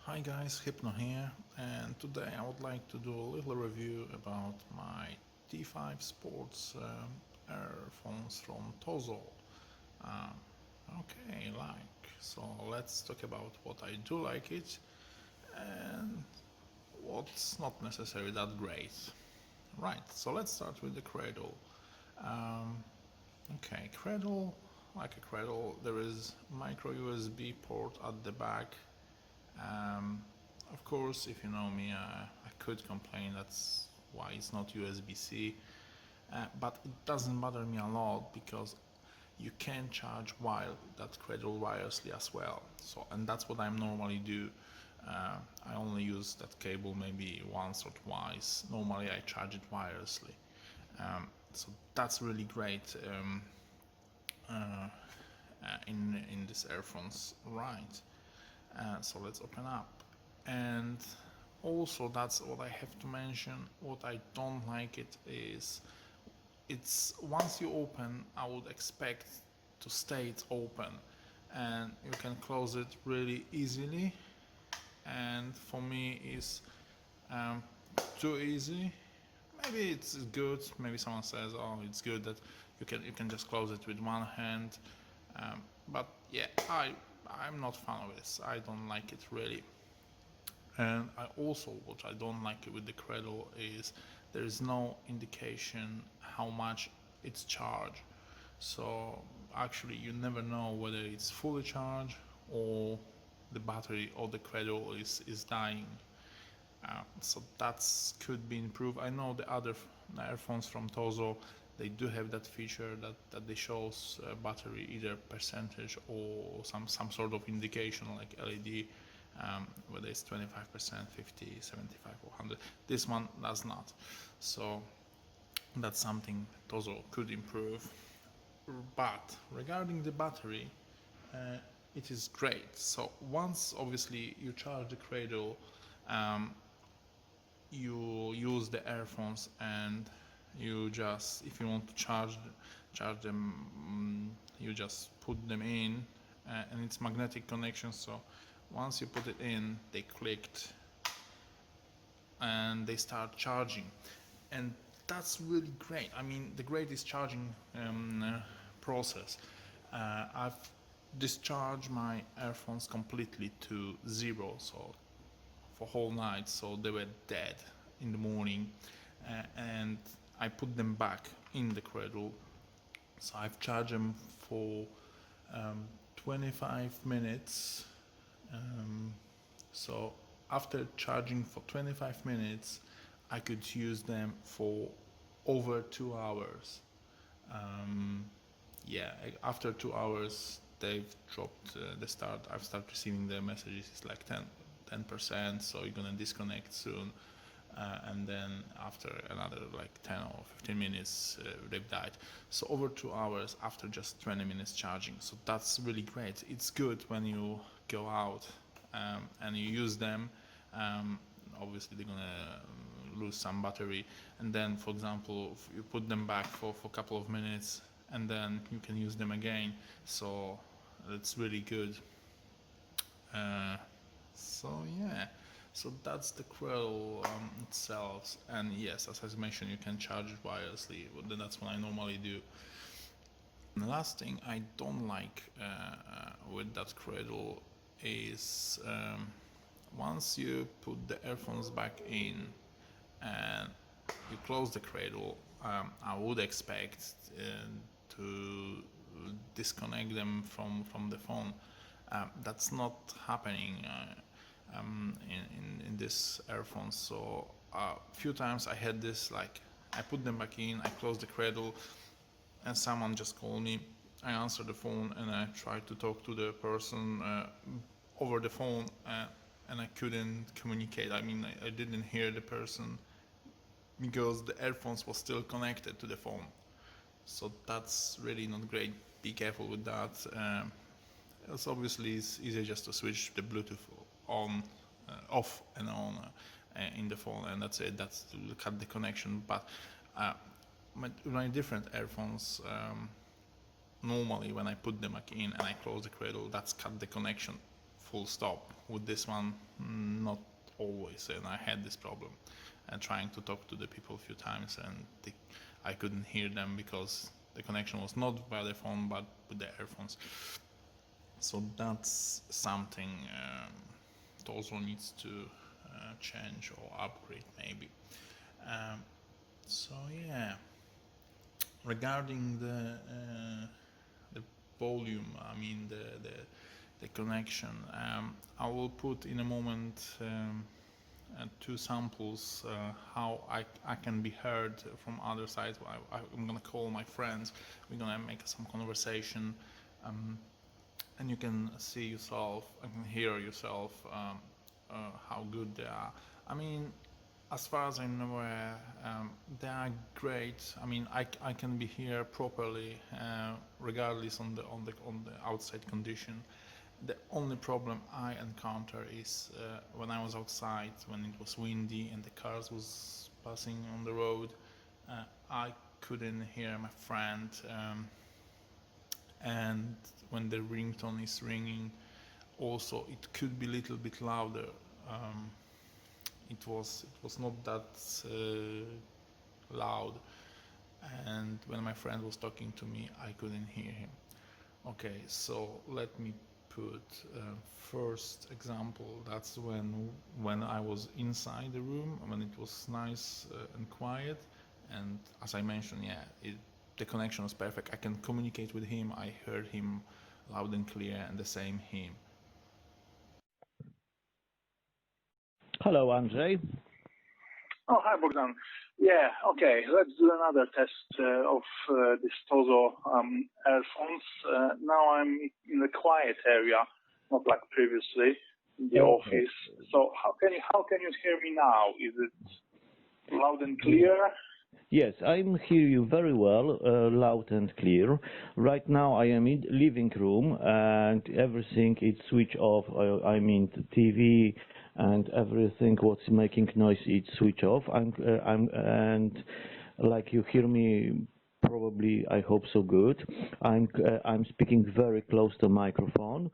Hi guys, Hypno here, and today I would like to do a little review about my T5 Sports earphones from TOZO. Um, so let's talk about what I do like it and what's not necessarily that great. Right, so let's start with the cradle. Um, Cradle, like a cradle, there is micro USB port at the back. Um, of course, if you know me, I could complain that's why it's not USB-C, but it doesn't bother me a lot because you can charge while that cradle wirelessly as well. So, and that's what I normally do. I only use that cable maybe once or twice. Normally, I charge it wirelessly. So that's really great in these earphones, right? So let's open up. And also, that's what I have to mention. What I don't like it is, it's once you open, I would expect to stay open, and you can close it really easily. And for me, it's um, too easy. Maybe it's good. Maybe someone says, "Oh, it's good that you can just close it with one hand." But yeah, I'm not fan of this. I don't like it really. And I also, what I don't like with the cradle is there is no indication how much it's charged. So actually, you never know whether it's fully charged or the battery or the cradle is dying. So that's could be improved. I know the other earphones from Tozo, they do have that feature that they shows battery either percentage or some sort of indication like LED, whether it's 25%, 50, 75 or 100. This one does not. So that's something Tozo could improve. But regarding the battery, it is great. So once obviously you charge the cradle, um, you use the earphones and you just, if you want to charge them, you just put them in, and it's magnetic connection. So once you put it in, they clicked and they start charging, and that's really great. I mean, the greatest charging process. I've discharged my earphones completely to zero, so for whole night, so they were dead in the morning, and I put them back in the cradle. So I've charged them for 25 minutes. So after charging for 25 minutes, I could use them for over 2 hours. Yeah, after 2 hours, they've dropped I've started receiving the messages. It's like 10%, so you're gonna disconnect soon. And then after another like 10 or 15 minutes, they've died. So over 2 hours after just 20 minutes charging. So that's really great. It's good when you go out and you use them. Um, Obviously, they're gonna lose some battery, and then, for example, if you put them back for a couple of minutes, and then you can use them again. So it's really good. Uh, so yeah, so that's the cradle itself. And yes, as I mentioned, you can charge it wirelessly. That's what I normally do. And the last thing I don't like with that cradle is once you put the earphones back in and you close the cradle, I would expect to disconnect them from the phone. That's not happening in this earphones. So a few times I had this, like I put them back in, I closed the cradle, and someone just called me. I answered the phone and I tried to talk to the person over the phone, and I couldn't communicate. I mean, I didn't hear the person because the earphones was still connected to the phone. So that's really not great. Be careful with that. It's obviously it's easier just to switch the Bluetooth on, off and on in the phone, and that's it. That's to cut the connection. But my different earphones, normally when I put them back in and I close the cradle, that's cut the connection full stop. With this one, not always, and I had this problem and trying to talk to the people a few times, and I couldn't hear them because the connection was not via the phone but with the earphones. So that's something TOZO needs to change or upgrade maybe. So yeah, regarding the volume, I mean the connection, I will put in a moment two samples how I can be heard from other sides. I'm gonna call my friends, we're gonna make some conversation, and you can see yourself, and can hear yourself how good they are. I mean, as far as I'm aware, they are great. I mean, I can be here properly, regardless on the outside condition. The only problem I encounter is when I was outside, when it was windy and the cars was passing on the road. I couldn't hear my friend, and when the ringtone is ringing, also it could be a little bit louder. It was not that loud, and when my friend was talking to me, I couldn't hear him. Okay, so let me put first example. That's when I was inside the room, when it was nice and quiet, and as I mentioned, yeah, the connection was perfect. I can communicate with him. I heard him loud and clear, and the same him. Hello, Andrzej. Oh, hi, Bogdan. Yeah, okay, let's do another test of this TOZO earphones. Now I'm in a quiet area, not like previously in the office. So how can you hear me now? Is it loud and clear? Yes, I hear you very well, loud and clear. Right now I am in living room and everything is switched off. I mean the TV and everything what's making noise is switched off. And like you hear me probably, I hope so good. I'm speaking very close to microphone.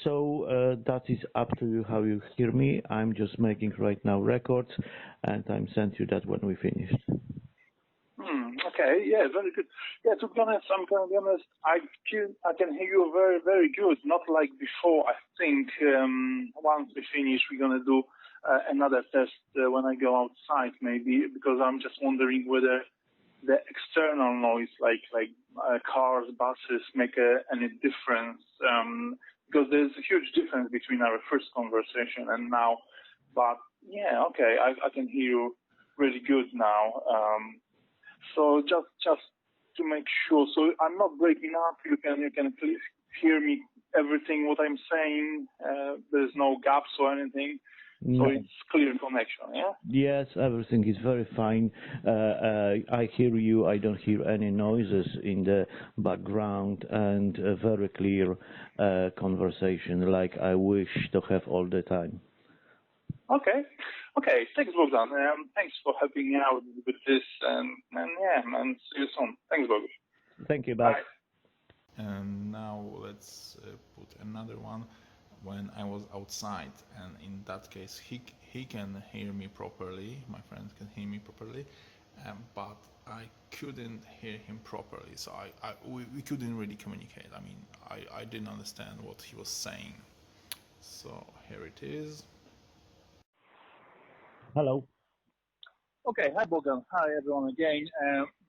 So that is up to you how you hear me. I'm just making right now records and I'm send you that when we finished. Okay, yeah, very good. Yeah, to be honest, I'm going to be honest, I can hear you very, very good. Not like before. I think once we finish, we're going to do another test when I go outside, maybe, because I'm just wondering whether the external noise, like cars, buses, make any difference. Because there's a huge difference between our first conversation and now. But yeah, okay, I can hear you really good now. So just to make sure, so I'm not breaking up. You can please hear me everything what I'm saying. There's no gaps or anything. So it's clear connection, yeah? Yes, everything is very fine. I hear you. I don't hear any noises in the background, and a very clear conversation, like I wish to have all the time. Okay. Thanks, Bogdan. Thanks for helping me out with this, and see you soon. Thanks, Bogdan. Thank you. Bye. And now let's put another one when I was outside, and in that case he can hear me properly, my friend can hear me properly, but I couldn't hear him properly, so we couldn't really communicate. I mean, I didn't understand what he was saying. So here it is. Hello. Okay, hi Bogdan. Hi everyone again.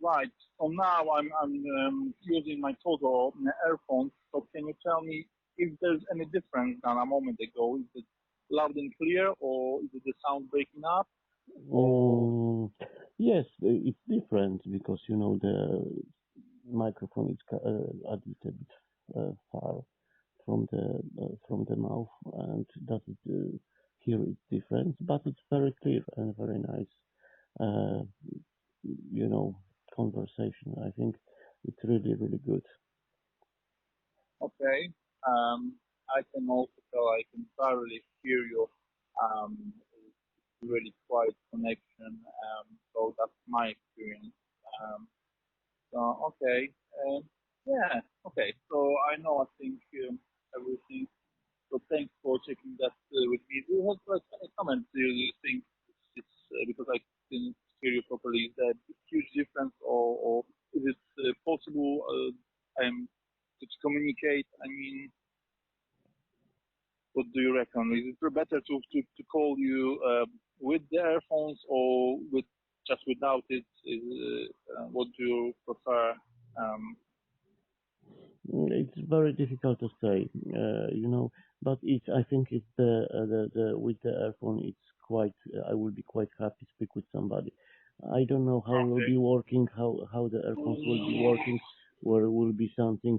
Right, so now I'm using my TOZO earphones. So can you tell me if there's any difference than a moment ago? Is it loud and clear, or is it the sound breaking up? Yes, it's different because the microphone is a little bit far from the mouth, and that is here it's different, but it's very clear and very nice. Conversation. I think it's really, really good. Okay. I can also tell I can thoroughly hear you. Really quiet connection. So that's my experience. Okay. Yeah. Okay. So I know. I think everything So thanks for checking that with me. Do you have like any comments? Do you think it's because I didn't hear you properly? Is there a huge difference, or is it possible to communicate? I mean, what do you reckon? Is it better to call you with the earphones or with just without it? What do you prefer? It's very difficult to say, but I think it's the with the earphone, it's quite, I will be quite happy to speak with somebody. I don't know how will Okay. be working, how the earphones will be working, where will be something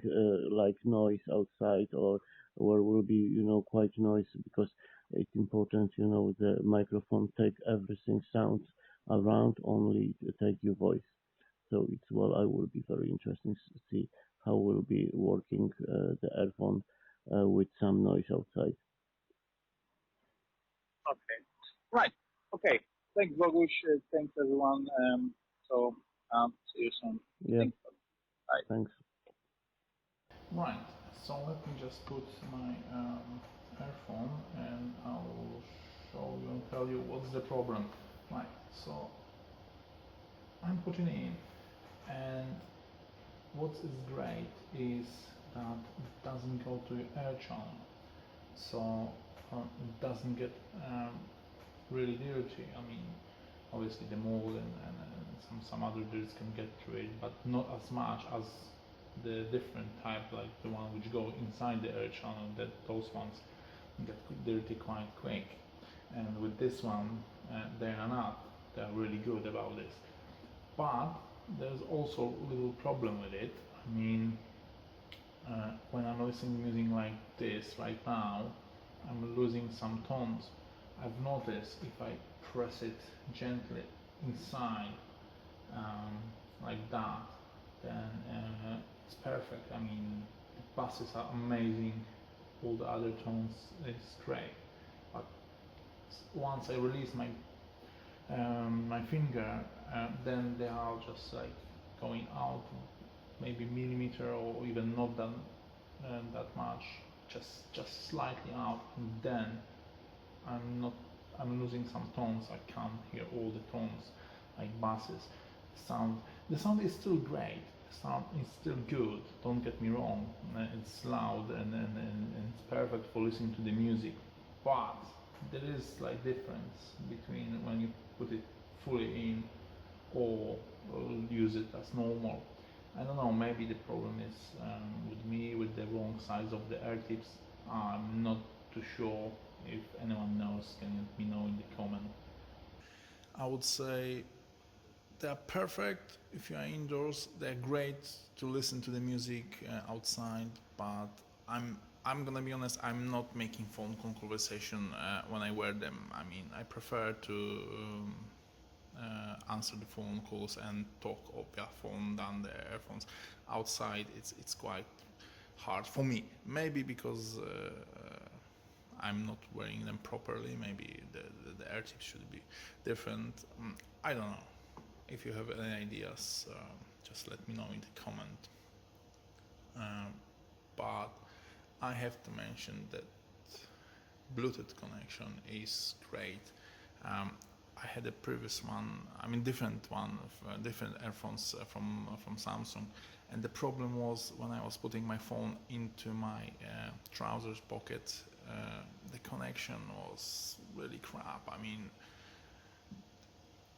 like noise outside, or where will be, quite noise, because it's important, the microphone take everything sounds around, only to take your voice. So it's well, I will be very interesting to see how will be working the earphone with some noise outside. Okay. Right. Okay. Thanks, Bogusz. Thanks, everyone. See you soon. Yeah, Thanks. Bye. thanks. Right, so let me just put my earphone and I'll show you and tell you what's the problem. Right, so I'm putting it in, and what is great is that it doesn't go to your air channel, so it doesn't get really dirty. I mean, obviously the mold and some other dirts can get through it, but not as much as the different type, like the one which go inside the air channel. That those ones get dirty quite quick, and with this one, they are not. They are really good about this, but there's also a little problem with it. I mean, when I'm listening to music like this right now, I'm losing some tones. I've noticed if I press it gently inside, um, like that, then it's perfect. I mean, the basses are amazing, all the other tones is great. But once I release my finger, then they are just like going out, maybe millimeter or even not that much, just slightly out, and then I'm not I'm losing some tones. I can't hear all the tones, like basses. The sound is still great. The sound is still good. Don't get me wrong. It's loud and it's perfect for listening to the music. But there is like difference between when you put it fully in or use it as normal. I don't know, maybe the problem is with me with the wrong size of the air tips. I'm not too sure. If anyone knows, can let me know in the comment. I would say they're perfect if you are indoors. They're great to listen to the music outside, but I'm gonna be honest. I'm not making phone call conversation when I wear them. I mean, I prefer to answer the phone calls and talk via phone than the earphones. Outside, it's quite hard for me. Maybe because I'm not wearing them properly. Maybe the air tips should be different. I don't know. If you have any ideas, just let me know in the comment. But I have to mention that Bluetooth connection is great. I had a previous one, I mean different one, different earphones from Samsung, and the problem was when I was putting my phone into my trousers pocket, the connection was really crap. I mean,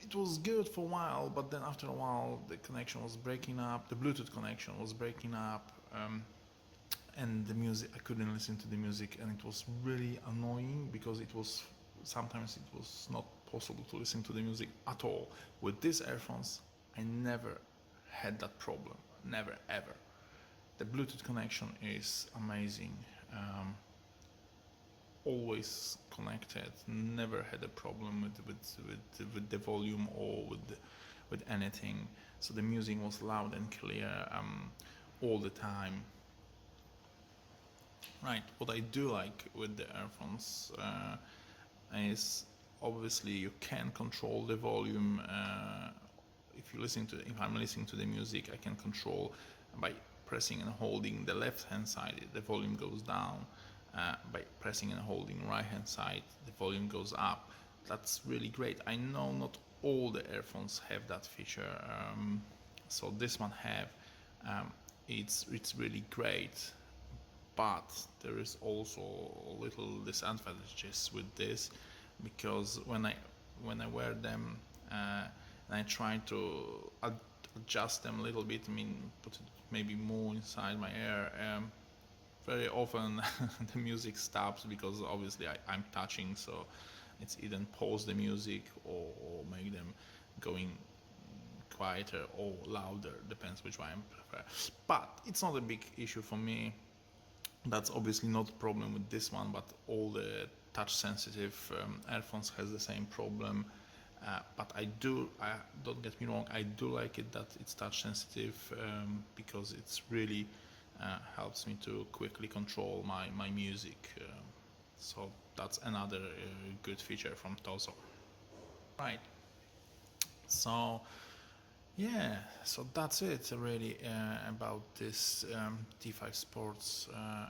it was good for a while, but then after a while the connection was breaking up. The Bluetooth connection was breaking up, and the music, I couldn't listen to the music, and it was really annoying because sometimes it was not possible to listen to the music at all. With these earphones, I never had that problem, never ever. The Bluetooth connection is amazing. Always connected, never had a problem with the volume or with anything. So the music was loud and clear all the time. Right, what I do like with the earphones is obviously you can control the volume. If I'm listening to the music, I can control by pressing and holding the left hand side, the volume goes down, by pressing and holding right hand side, the volume goes up. That's really great. I know not all the earphones have that feature, so this one have. It's really great, but there is also little disadvantages with this, because when I wear them and I try to adjust them a little bit, I mean put it maybe more inside my ear, very often the music stops, because obviously I'm touching, so it's either pause the music or make them going quieter or louder, depends which one I prefer. But it's not a big issue for me. That's obviously not a problem with this one, but all the touch sensitive earphones has the same problem. But don't get me wrong, I do like it that it's touch sensitive, because it's really helps me to quickly control my music. So that's another good feature from TOZO. Right. So yeah, so that's it really about this T5 Sports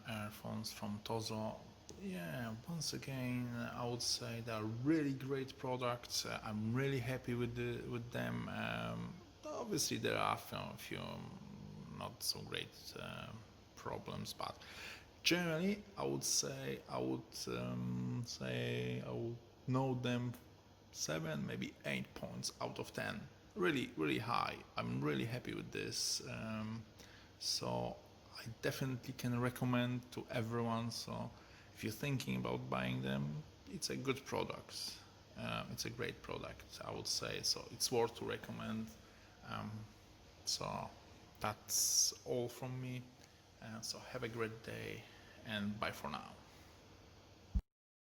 earphones from TOZO. Yeah, once again, I would say they're really great products. I'm really happy with them. Obviously, there are a few not so great problems, but generally, I would note them 7, maybe 8 points out of 10. Really, really high. I'm really happy with this. So I definitely can recommend to everyone. So if you're thinking about buying them, it's a good product. It's a great product, I would say. So it's worth to recommend. So that's all from me. So have a great day and bye for now.